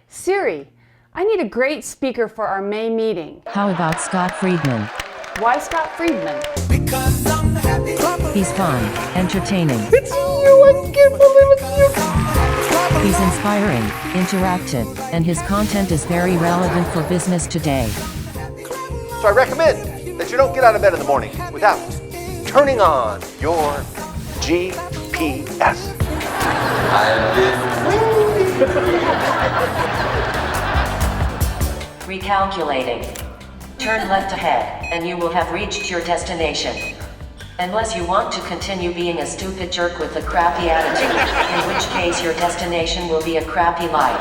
Siri, I need a great speaker for our May meeting. How about Scott Friedman? Why Scott Friedman? Because I'm happy. He's fun, entertaining. It's you! I can't believe it's you! He's inspiring, interactive, and his content is very relevant for business today. So I recommend that you don't get out of bed in the morning without turning on your GPS. I've been Recalculating. Turn left ahead, and you will have reached your destination. Unless you want to continue being a stupid jerk with a crappy attitude, in which case your destination will be a crappy life.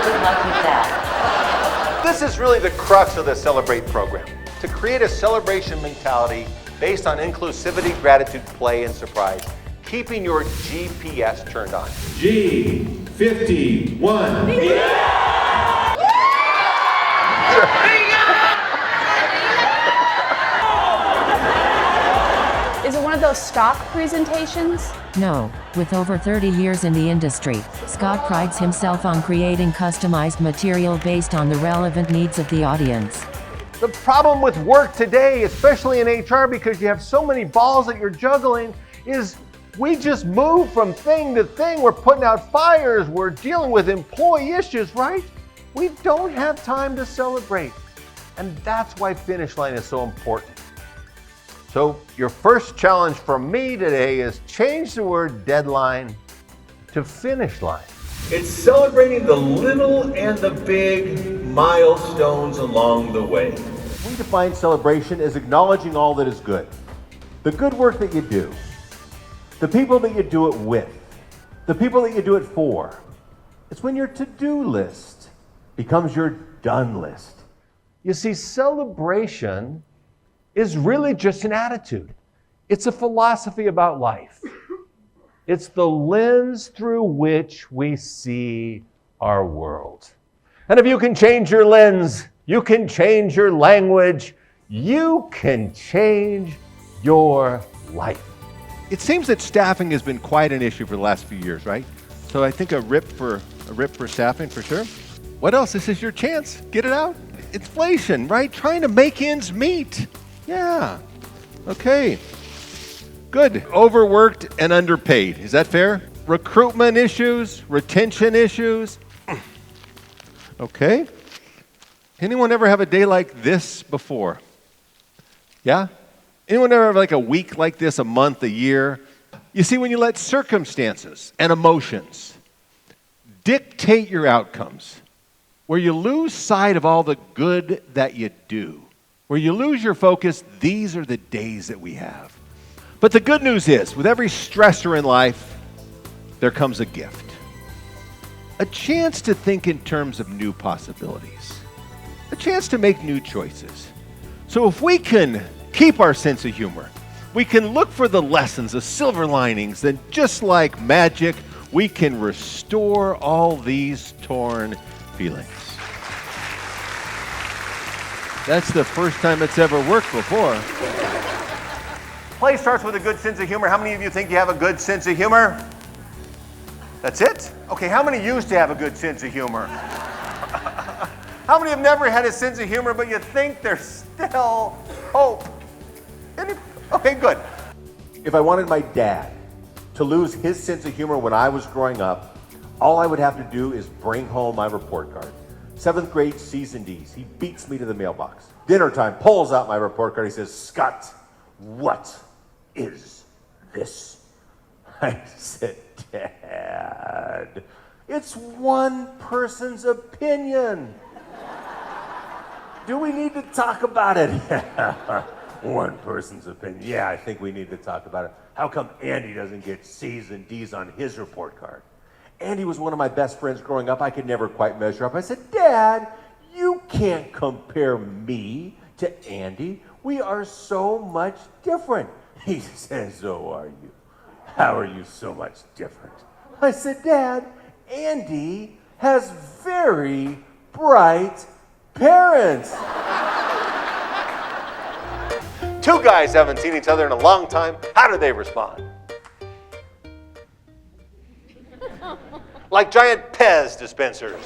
Good luck with that. This is really the crux of the Celebrate program, to create a celebration mentality based on inclusivity, gratitude, play, and surprise, keeping your GPS turned on. G51. Is it one of those stock presentations? No, with over 30 years in the industry, Scott prides himself on creating customized material based on the relevant needs of the audience. The problem with work today, especially in HR, because you have so many balls that you're juggling, is we just move from thing to thing. We're putting out fires. We're dealing with employee issues, right? We don't have time to celebrate. And that's why Finish Line is so important. So your first challenge from me today is change the word deadline to finish line. It's celebrating the little and the big milestones along the way. We define celebration as acknowledging all that is good. The good work that you do, the people that you do it with, the people that you do it for. It's when your to-do list becomes your done list. You see, celebration is really just an attitude. It's a philosophy about life. It's the lens through which we see our world. And if you can change your lens, you can change your language, you can change your life. It seems that staffing has been quite an issue for the last few years, right? So I think a rip for staffing for sure. What else? This is your chance. Get it out. Inflation, right? Trying to make ends meet. Yeah. Okay. Good. Overworked and underpaid. Is that fair? Recruitment issues, retention issues. Okay. Anyone ever have a day like this before? Yeah? Anyone ever have like a week like this, a month, a year? You see, when you let circumstances and emotions dictate your outcomes, where you lose sight of all the good that you do, where you lose your focus, these are the days that we have. But the good news is, with every stressor in life, there comes a gift. A chance to think in terms of new possibilities. A chance to make new choices. So if we can keep our sense of humor, we can look for the lessons, the silver linings, then just like magic, we can restore all these torn feelings. That's the first time it's ever worked before. Play starts with a good sense of humor. How many of you think you have a good sense of humor? That's it? Okay, how many used to have a good sense of humor? How many have never had a sense of humor, but you think there's still hope? Okay, good. If I wanted my dad to lose his sense of humor when I was growing up, all I would have to do is bring home my report card. 7th grade C's and D's. He beats me to the mailbox. Dinner time, pulls out my report card. He says, "Scott, what is this?" I said, "Dad, it's one person's opinion. Do we need to talk about it?" One person's opinion. Yeah, I think we need to talk about it. How come Andy doesn't get C's and D's on his report card? Andy was one of my best friends growing up. I could never quite measure up. I said, "Dad, you can't compare me to Andy. We are so much different." He says, "So are you. How are you so much different?" I said, "Dad, Andy has very bright parents." Two guys haven't seen each other in a long time. How do they respond? like giant Pez dispensers.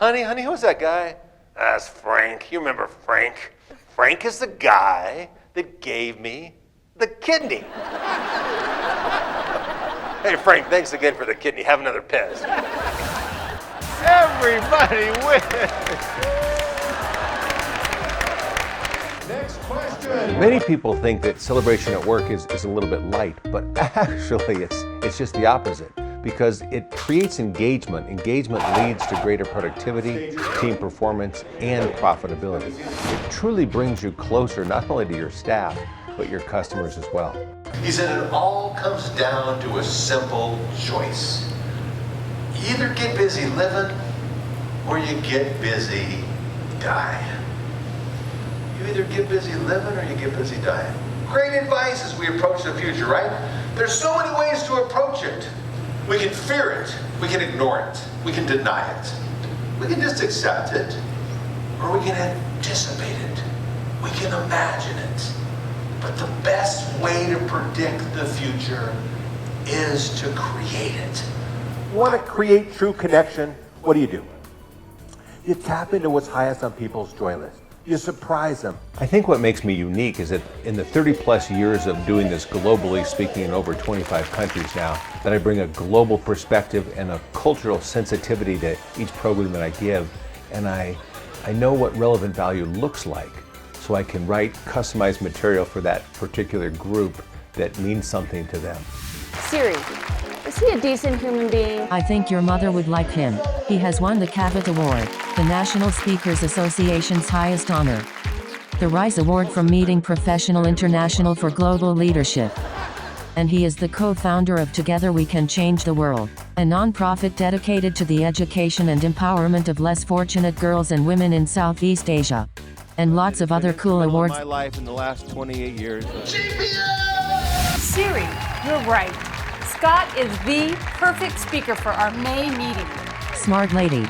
Honey, who's that guy? That's Frank. You remember Frank? Frank is the guy that gave me the kidney. Hey, Frank, thanks again for the kidney. Have another Pez. Everybody wins. Next question. Many people think that celebration at work is a little bit light, but actually it's just the opposite, because it creates engagement. Engagement leads to greater productivity, team performance, and profitability. It truly brings you closer not only to your staff, but your customers as well. He said it all comes down to a simple choice. You either get busy living or you get busy dying. You either get busy living or you get busy dying. Great advice as we approach the future, right? There's so many ways to approach it. We can fear it, we can ignore it, we can deny it, we can just accept it, or we can anticipate it, we can imagine it. But the best way to predict the future is to create it. You want to create true connection? What do? You tap into what's highest on people's joy list. You surprise them. I think what makes me unique is that in the 30 plus years of doing this globally, speaking in over 25 countries now, that I bring a global perspective and a cultural sensitivity to each program that I give. And I know what relevant value looks like, so I can write customized material for that particular group that means something to them. Siri, is he a decent human being? I think your mother would like him. He has won the Cavett Award, the National Speakers Association's highest honor. The RISE Award from Meeting Professional International for Global Leadership. And he is the co-founder of Together We Can Change the World, a nonprofit dedicated to the education and empowerment of less fortunate girls and women in Southeast Asia. And lots of other cool awards. My life in the last 28 years. Siri, you're right. Scott is the perfect speaker for our May meeting. Smart lady.